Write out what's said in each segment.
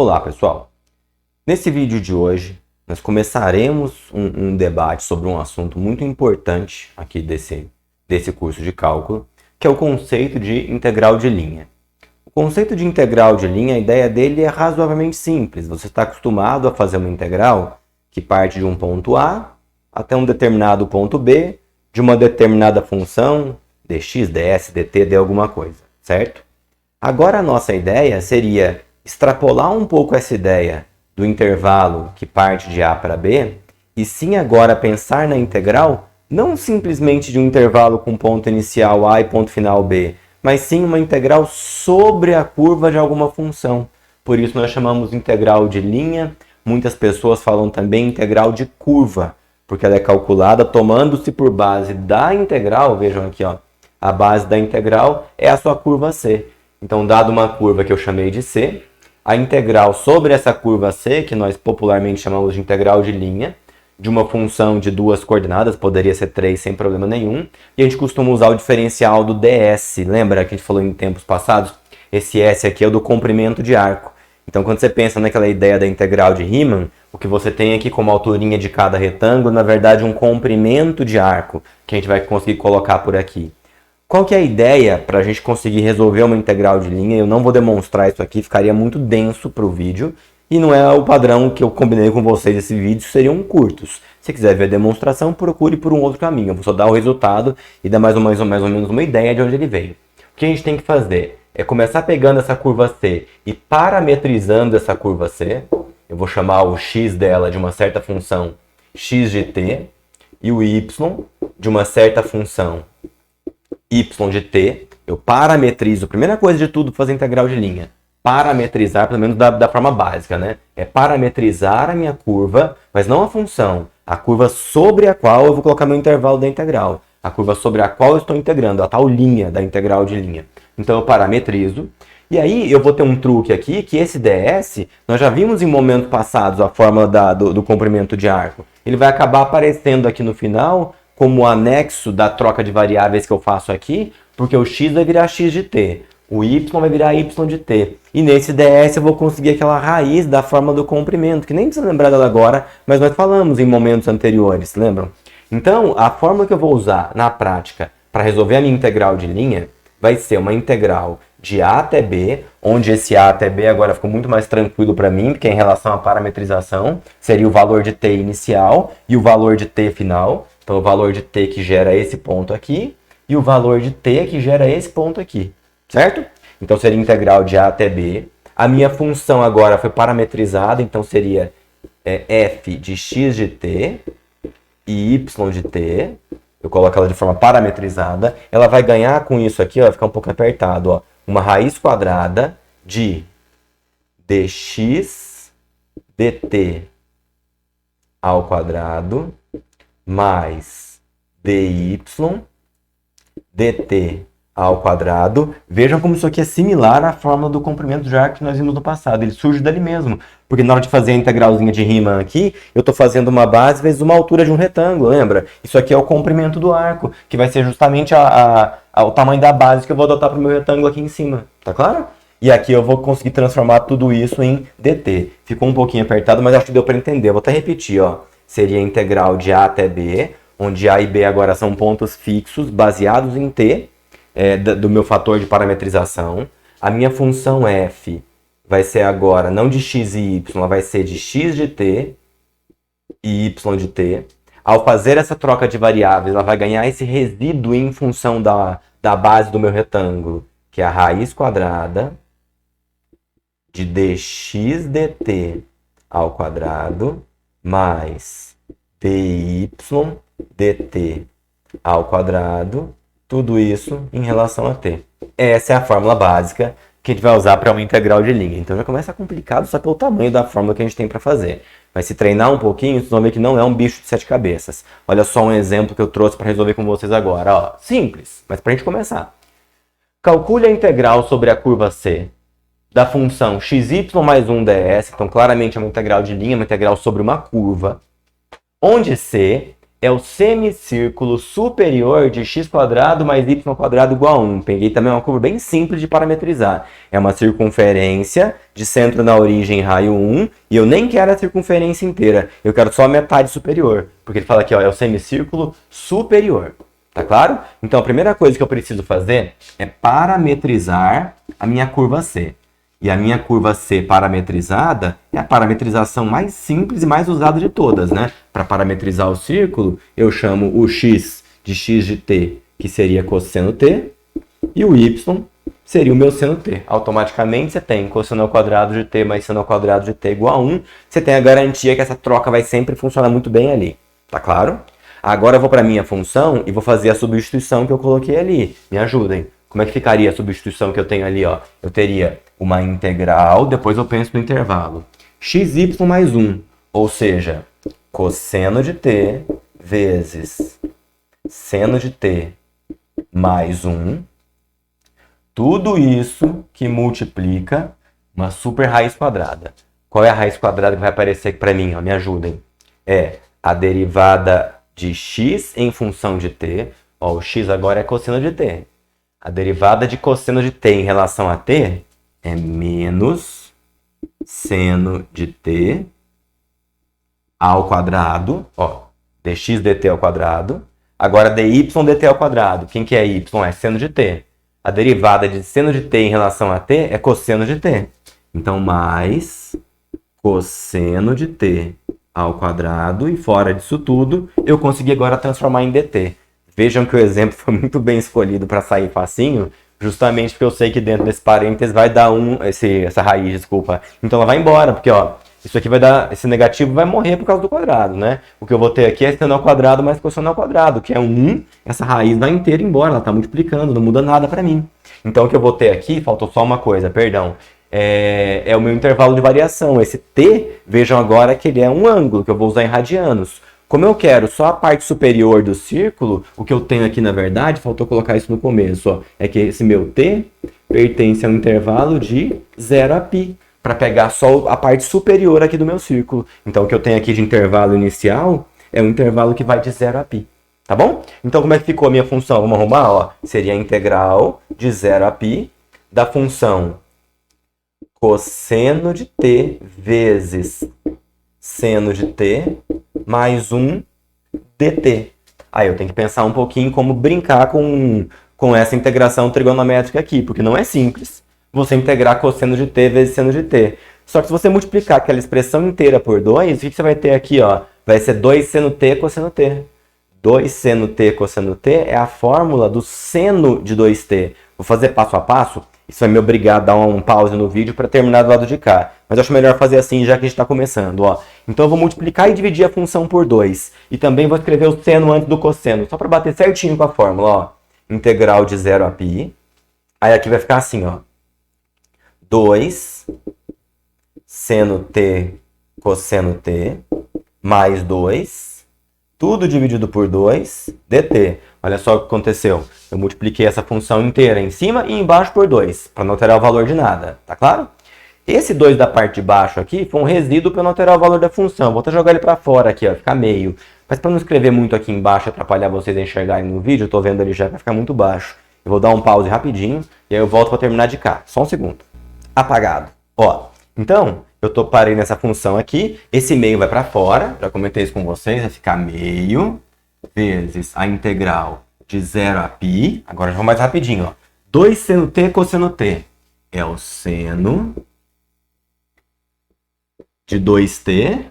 Olá pessoal, nesse vídeo de hoje nós começaremos um debate sobre um assunto muito importante aqui desse curso de cálculo, que é o conceito de integral de linha. O conceito de integral de linha, a ideia dele é razoavelmente simples. Você está acostumado a fazer uma integral que parte de um ponto A até um determinado ponto B, de uma determinada função, dx, ds, dt, de alguma coisa, certo? Agora a nossa ideia seria extrapolar um pouco essa ideia do intervalo que parte de A para B, e sim agora pensar na integral não simplesmente de um intervalo com ponto inicial A e ponto final B, mas sim uma integral sobre a curva de alguma função. Por isso nós chamamos de integral de linha. Muitas pessoas falam também integral de curva, porque ela é calculada tomando-se por base da integral. Vejam aqui, ó, a base da integral é a sua curva C. Então, dado uma curva que eu chamei de C, a integral sobre essa curva C, que nós popularmente chamamos de integral de linha, de uma função de duas coordenadas, poderia ser 3 sem problema nenhum, e a gente costuma usar o diferencial do ds. Lembra que a gente falou em tempos passados? Esse S aqui é o do comprimento de arco. Então, quando você pensa naquela ideia da integral de Riemann, o que você tem aqui como alturinha de cada retângulo, na verdade, um comprimento de arco, que a gente vai conseguir colocar por aqui. Qual que é a ideia para a gente conseguir resolver uma integral de linha? Eu não vou demonstrar isso aqui, ficaria muito denso para o vídeo. E não é o padrão que eu combinei com vocês desse vídeo, seriam curtos. Se quiser ver a demonstração, procure por um outro caminho. Eu vou só dar o resultado e dar mais ou menos uma ideia de onde ele veio. O que a gente tem que fazer é começar pegando essa curva C e parametrizando essa curva C. Eu vou chamar o x dela de uma certa função x de t e o y de uma certa função y de t. Eu parametrizo, primeira coisa de tudo, fazer integral de linha. Parametrizar, pelo menos da forma básica, né? É parametrizar a minha curva, mas não a função. A curva sobre a qual eu vou colocar meu intervalo da integral. A curva sobre a qual eu estou integrando, a tal linha da integral de linha. Então eu parametrizo. E aí eu vou ter um truque aqui, que esse ds, nós já vimos em momentos passados a fórmula do comprimento de arco. Ele vai acabar aparecendo aqui no final como anexo da troca de variáveis que eu faço aqui, porque o x vai virar x de t, o y vai virar y de t. E nesse ds eu vou conseguir aquela raiz da fórmula do comprimento, que nem precisa lembrar dela agora, mas nós falamos em momentos anteriores, lembram? Então, a fórmula que eu vou usar na prática para resolver a minha integral de linha vai ser uma integral de A até B, onde esse A até B agora ficou muito mais tranquilo para mim, porque em relação à parametrização seria o valor de t inicial e o valor de t final. Então, o valor de t que gera esse ponto aqui e o valor de t que gera esse ponto aqui, certo? Então, seria integral de A até B. A minha função agora foi parametrizada, então seria f de x de t e y de t. Eu coloco ela de forma parametrizada. Ela vai ganhar com isso aqui, ó, vai ficar um pouco apertado, ó, uma raiz quadrada de dx dt ao quadrado mais dy dt ao quadrado. Vejam como isso aqui é similar à fórmula do comprimento de arco que nós vimos no passado. Ele surge dali mesmo. Porque na hora de fazer a integralzinha de Riemann aqui, eu estou fazendo uma base vezes uma altura de um retângulo, lembra? Isso aqui é o comprimento do arco, que vai ser justamente o tamanho da base que eu vou adotar para o meu retângulo aqui em cima. Tá claro? E aqui eu vou conseguir transformar tudo isso em dt. Ficou um pouquinho apertado, mas acho que deu para entender. Eu vou até repetir, ó. Seria a integral de A até B, onde A e B agora são pontos fixos, baseados em t, do meu fator de parametrização. A minha função f vai ser agora não de x e y, ela vai ser de x de t e y de t. Ao fazer essa troca de variáveis, ela vai ganhar esse resíduo em função da base do meu retângulo, que é a raiz quadrada de dx dt ao quadrado mais dy dt ao quadrado. Tudo isso em relação a t. Essa é a fórmula básica que a gente vai usar para uma integral de linha. Então já começa complicado só pelo tamanho da fórmula que a gente tem para fazer. Mas se treinar um pouquinho, vocês vão ver que não é um bicho de 7 cabeças. Olha só um exemplo que eu trouxe para resolver com vocês agora. Ó, simples, mas para a gente começar. Calcule a integral sobre a curva C da função xy mais 1 ds. Então claramente é uma integral de linha, uma integral sobre uma curva, onde C é o semicírculo superior de x² mais y² igual a 1. Peguei também uma curva bem simples de parametrizar. É uma circunferência de centro na origem raio 1, e eu nem quero a circunferência inteira, eu quero só a metade superior, porque ele fala aqui, ó, é o semicírculo superior. Tá claro? Então a primeira coisa que eu preciso fazer é parametrizar a minha curva C. E a minha curva C parametrizada é a parametrização mais simples e mais usada de todas, né? Para parametrizar o círculo, eu chamo o x de t, que seria cosseno t, e o y seria o meu seno t. Automaticamente você tem cosseno ao quadrado de t mais seno ao quadrado de t igual a 1. Você tem a garantia que essa troca vai sempre funcionar muito bem ali. Tá claro? Agora eu vou para a minha função e vou fazer a substituição que eu coloquei ali. Me ajudem. Como é que ficaria a substituição que eu tenho ali? Ó? Eu teria uma integral, depois eu penso no intervalo. xy mais 1, ou seja, cosseno de t vezes seno de t mais 1. Tudo isso que multiplica uma super raiz quadrada. Qual é a raiz quadrada que vai aparecer aqui para mim? Ó? Me ajudem. É a derivada de x em função de t. Ó, o x agora é cosseno de t. A derivada de cosseno de t em relação a t é menos seno de t ao quadrado, ó, dx dt ao quadrado. Agora dy dt ao quadrado. Quem que é y? É seno de t. A derivada de seno de t em relação a t é cosseno de t. Então, mais cosseno de t ao quadrado, e fora disso tudo, eu consegui agora transformar em dt. Vejam que o exemplo foi muito bem escolhido para sair facinho, justamente porque eu sei que dentro desse parênteses vai dar essa raiz, desculpa. Então ela vai embora, porque ó, isso aqui vai dar, esse negativo vai morrer por causa do quadrado, né? O que eu vou ter aqui é seno ao quadrado mais cosseno ao quadrado, que é 1, essa raiz vai inteira embora, ela está multiplicando, não muda nada para mim. Então o que eu vou ter aqui, faltou só uma coisa, perdão, é o meu intervalo de variação. Esse t, vejam agora que ele é um ângulo, que eu vou usar em radianos. Como eu quero só a parte superior do círculo, o que eu tenho aqui, na verdade, faltou colocar isso no começo, ó, é que esse meu t pertence a um intervalo de 0 a π, para pegar só a parte superior aqui do meu círculo. Então, o que eu tenho aqui de intervalo inicial é um intervalo que vai de 0 a π. Tá bom? Então, como é que ficou a minha função? Vamos arrumar? Ó, seria a integral de 0 a π da função cosseno de t vezes seno de t mais 1 dt. Aí eu tenho que pensar um pouquinho como brincar com essa integração trigonométrica aqui, porque não é simples você integrar cosseno de t vezes seno de t. Só que se você multiplicar aquela expressão inteira por 2, o que você vai ter aqui? Ó? Vai ser 2 seno t cosseno t. 2 seno t cosseno t é a fórmula do seno de 2t. Vou fazer passo a passo. Isso vai me obrigar a dar um pause no vídeo para terminar do lado de cá. Mas eu acho melhor fazer assim, já que a gente está começando. Ó. Então eu vou multiplicar e dividir a função por 2. E também vou escrever o seno antes do cosseno, só para bater certinho com a fórmula. Ó. Integral de 0 a π. Aí aqui vai ficar assim, ó. 2 seno t cosseno t mais 2, tudo dividido por 2, dt. Olha só o que aconteceu. Eu multipliquei essa função inteira em cima e embaixo por 2, para não alterar o valor de nada. Tá claro? Esse 2 da parte de baixo aqui foi um resíduo para não alterar o valor da função. Vou até jogar ele para fora aqui, ó, ficar meio. Mas para não escrever muito aqui embaixo e atrapalhar vocês a enxergarem no vídeo, eu tô vendo ali já que vai ficar muito baixo. Eu vou dar um pause rapidinho e aí eu volto para terminar de cá. Só um segundo. Apagado. Ó, então, parei nessa função aqui. Esse meio vai para fora. Já comentei isso com vocês. Vai ficar meio vezes a integral de 0 a π. Agora já vou mais rapidinho, ó. 2 seno t cosseno t é o seno de 2t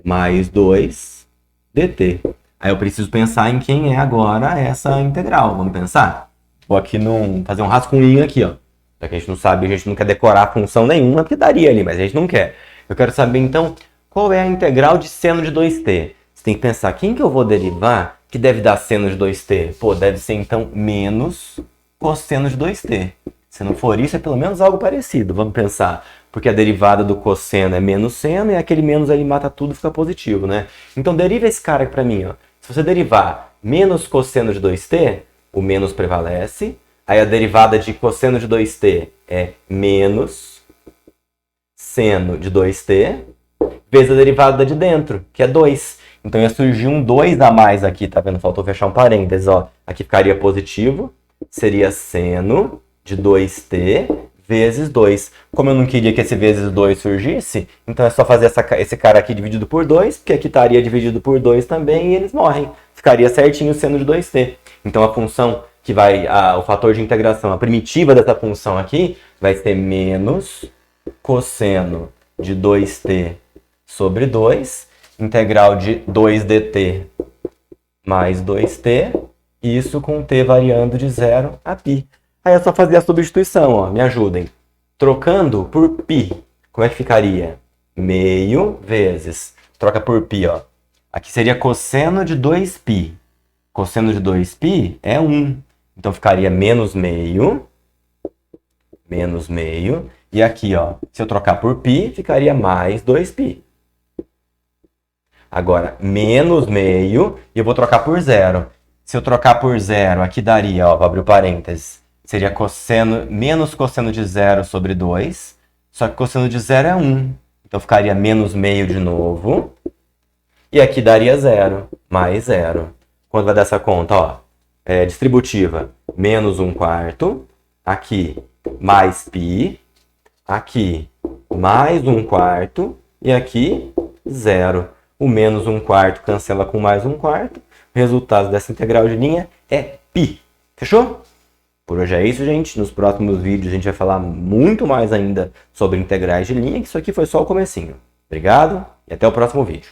mais 2 dt. Aí eu preciso pensar em quem é agora essa integral. Vamos pensar? Vou aqui fazer um rascunho aqui, ó. Já que a gente não sabe, a gente não quer decorar função nenhuma, porque daria ali, mas a gente não quer. Eu quero saber, então, qual é a integral de seno de 2t. Você tem que pensar, quem que eu vou derivar que deve dar seno de 2t? Pô, deve ser, então, menos cosseno de 2t. Se não for isso, é pelo menos algo parecido. Vamos pensar. Porque a derivada do cosseno é menos seno, e aquele menos ali mata tudo e fica positivo, né? Então, deriva esse cara aqui pra mim, ó. Se você derivar menos cosseno de 2t, o menos prevalece. Aí a derivada de cosseno de 2t é menos seno de 2t, vezes a derivada de dentro, que é 2. Então ia surgir um 2 a mais aqui, tá vendo? Faltou fechar um parênteses, ó. Aqui ficaria positivo, seria seno de 2t vezes 2. Como eu não queria que esse vezes 2 surgisse, então é só fazer esse cara aqui dividido por 2, porque aqui estaria dividido por 2 também e eles morrem. Ficaria certinho o seno de 2t. Então a função que vai, o fator de integração, a primitiva dessa função aqui, vai ser menos cosseno de 2t sobre 2, integral de 2dt mais 2t, isso com t variando de 0 a π. Aí é só fazer a substituição, ó, me ajudem. Trocando por π, como é que ficaria? Meio vezes, troca por π, ó. Aqui seria cosseno de 2π. Cosseno de 2π é 1. Então ficaria menos meio. E aqui, ó, se eu trocar por π, ficaria mais 2π. Agora, menos meio, e eu vou trocar por 0. Se eu trocar por 0, aqui daria, ó, vou abrir o parênteses, seria cosseno, menos cosseno de 0 sobre 2, só que cosseno de 0 é 1. Então ficaria menos meio de novo, e aqui daria 0, mais 0. Quando vai dar essa conta, ó, distributiva, menos 1/4, aqui mais π, aqui mais 1/4, e aqui 0. O menos 1/4 cancela com mais 1/4. O resultado dessa integral de linha é π. Fechou? Por hoje é isso, gente. Nos próximos vídeos a gente vai falar muito mais ainda sobre integrais de linha, que isso aqui foi só o comecinho. Obrigado e até o próximo vídeo.